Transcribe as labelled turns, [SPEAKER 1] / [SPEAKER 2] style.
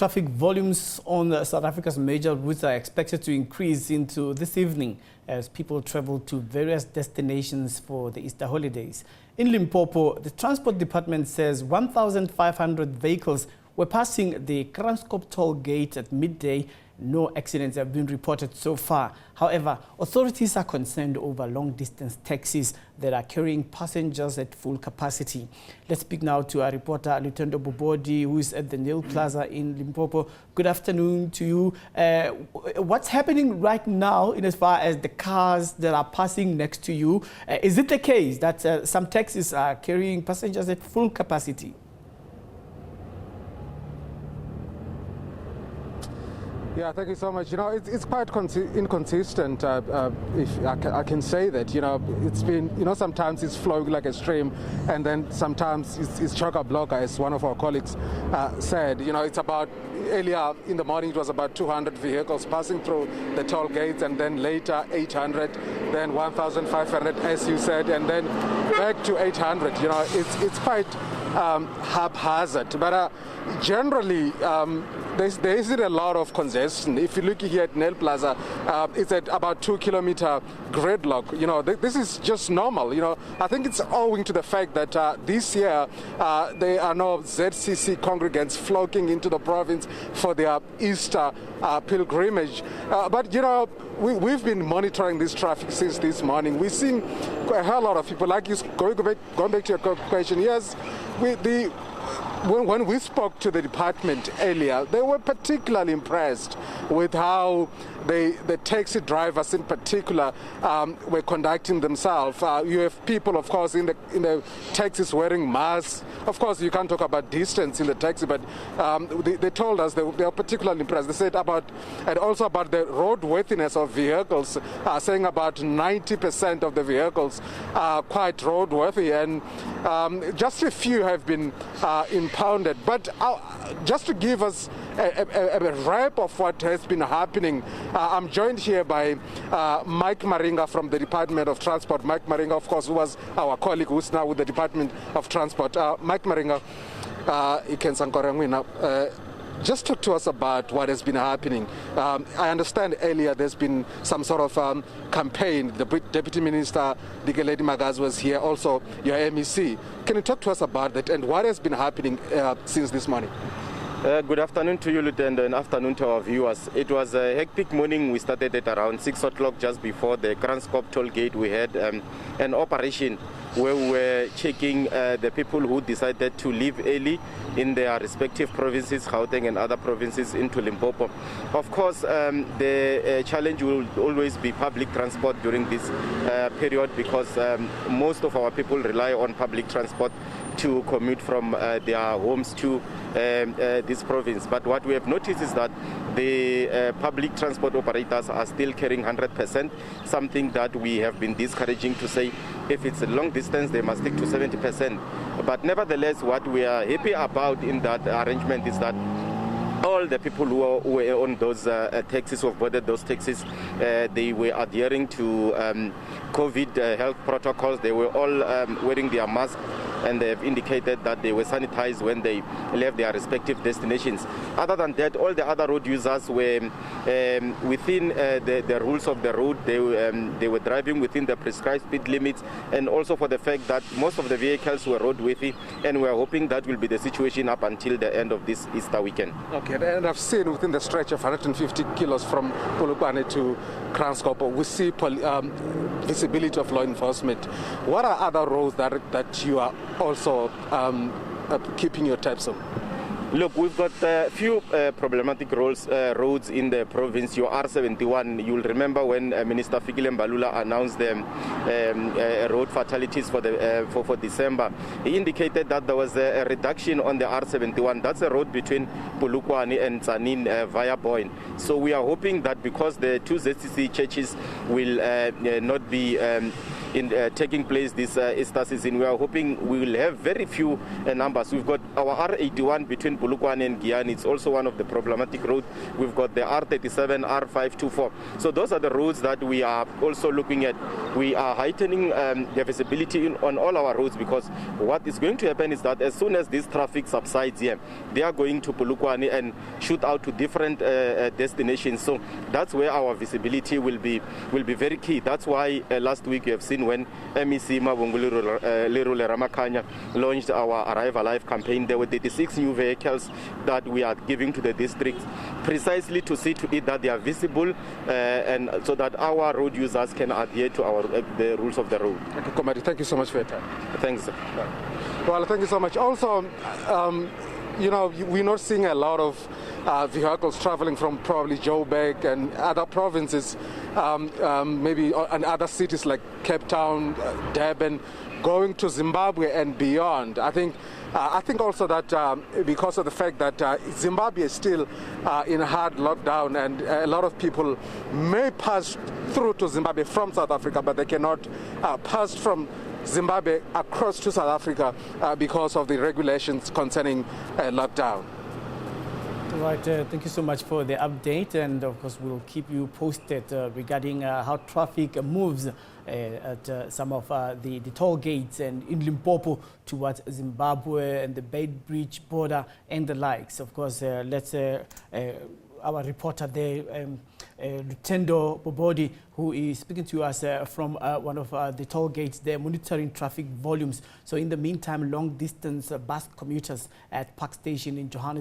[SPEAKER 1] Traffic volumes on South Africa's major routes are expected to increase into this evening as people travel to various destinations for the Easter holidays. In Limpopo, the Transport Department says 1,500 vehicles were passing the Kranskop Toll Gate at midday. No accidents have been reported so far. However, authorities are concerned over long-distance taxis that are carrying passengers at full capacity. Let's speak now to our reporter, Lutendo Bobodi, who is at the Nyl Plaza in Limpopo. Good afternoon to you. What's happening right now in as far as the cars that are passing next to you? Is it the case that some taxis are carrying passengers at full capacity?
[SPEAKER 2] Yeah, thank you so much. You know, it's quite inconsistent, if I can say that. You know, it's been, you know, sometimes it's flowing like a stream, and then sometimes it's chock-a-block, as one of our colleagues said. You know, it's about, earlier in the morning it was about 200 vehicles passing through the toll gates, and then later 800, then 1,500, as you said, and then back to 800. You know, it's quite haphazard, but generally there isn't a lot of congestion. If you look here at Nyl Plaza, it's at about 2-kilometer gridlock. You know, this is just normal. You know, I think it's owing to the fact that this year there are no ZCC congregants flocking into the province for their Easter pilgrimage. But you know, we've been monitoring this traffic since this morning. We've seen a whole lot of people, like you, going back to your question. Yes, when we spoke to the department earlier, they were particularly impressed with how the taxi drivers in particular were conducting themselves. You have people, of course, in the taxis wearing masks. Of course, you can't talk about distance in the taxi, but they told us they are particularly impressed. They said and also about the roadworthiness of vehicles, saying about 90% of the vehicles are quite roadworthy, and just a few have been impounded. But just to give us a wrap of what has been happening, I'm joined here by Mike Maringa from the Department of Transport. Mike Maringa, of course, who was our colleague who's now with the Department of Transport. Mike Maringa, just talk to us about what has been happening. I understand earlier there's been some sort of campaign. The Deputy Minister, Dikeledi Magazi, was here, also your MEC. Can you talk to us about that and what has been happening since this morning?
[SPEAKER 3] Good afternoon to you, Lutendo, and afternoon to our viewers. It was a hectic morning. We started at around 6 o'clock just before the Kranskop Toll Gate. We had an operation where we were checking the people who decided to leave early in their respective provinces, Gauteng and other provinces, into Limpopo. Of course, the challenge will always be public transport during this period, because most of our people rely on public transport to commute from their homes to this province. But what we have noticed is that the public transport operators are still carrying 100%, something that we have been discouraging to say if it's a long distance they must stick to 70%. But nevertheless, what we are happy about in that arrangement is that all the people who were on those taxis, who have boarded those taxis, they were adhering to COVID health protocols. They were all wearing their masks, and they have indicated that they were sanitized when they left their respective destinations. Other than that, all the other road users were within the rules of the road. They were driving within the prescribed speed limits, and also for the fact that most of the vehicles were roadworthy, and we are hoping that will be the situation up until the end of this Easter weekend.
[SPEAKER 2] Okay, and I've seen within the stretch of 150 kilos from Polokwane to Kranskop, we see visibility of law enforcement. What are other roads that you are also keeping your tabs on?
[SPEAKER 3] Look, we've got a few problematic roads in the province. Your R71, you'll remember when Minister Fikile Mbalula announced the road fatalities for December. He indicated that there was a reduction on the R71. That's a road between Polokwane and Tsanin via Boyne. So we are hoping that because the two ZCC churches will not be taking place this Easter season. We are hoping we will have very few numbers. We've got our R81 between Polokwane and Giyani. It's also one of the problematic roads. We've got the R37, R524. So those are the roads that we are also looking at. We are heightening the visibility on all our roads, because what is going to happen is that as soon as this traffic subsides here, they are going to Polokwane and shoot out to different destinations. So that's where our visibility will be very key. That's why last week you have seen when MEC Mabongulu Lerule Ramakanya launched our Arrive Alive campaign, there were 36 new vehicles that we are giving to the district, precisely to see to it that they are visible and so that our road users can adhere to the rules of the road.
[SPEAKER 2] Okay, Comrade, thank you so much for your time.
[SPEAKER 3] Thanks.
[SPEAKER 2] Well, thank you so much. Also, you know, we're not seeing a lot of vehicles traveling from probably Joburg and other provinces, maybe and other cities like Cape Town, Durban, going to Zimbabwe and beyond. I think also that because of the fact that Zimbabwe is still in a hard lockdown, and a lot of people may pass through to Zimbabwe from South Africa, but they cannot pass from Zimbabwe across to South Africa because of the regulations concerning lockdown.
[SPEAKER 1] Right, thank you so much for the update, and of course we'll keep you posted regarding how traffic moves at some of the toll gates and in Limpopo towards Zimbabwe and the Beit Bridge border and the likes. Of course, let's our reporter there, Lutendo Bobodi, who is speaking to us from one of the toll gates there, monitoring traffic volumes. So in the meantime, long distance bus commuters at Park Station in Johannesburg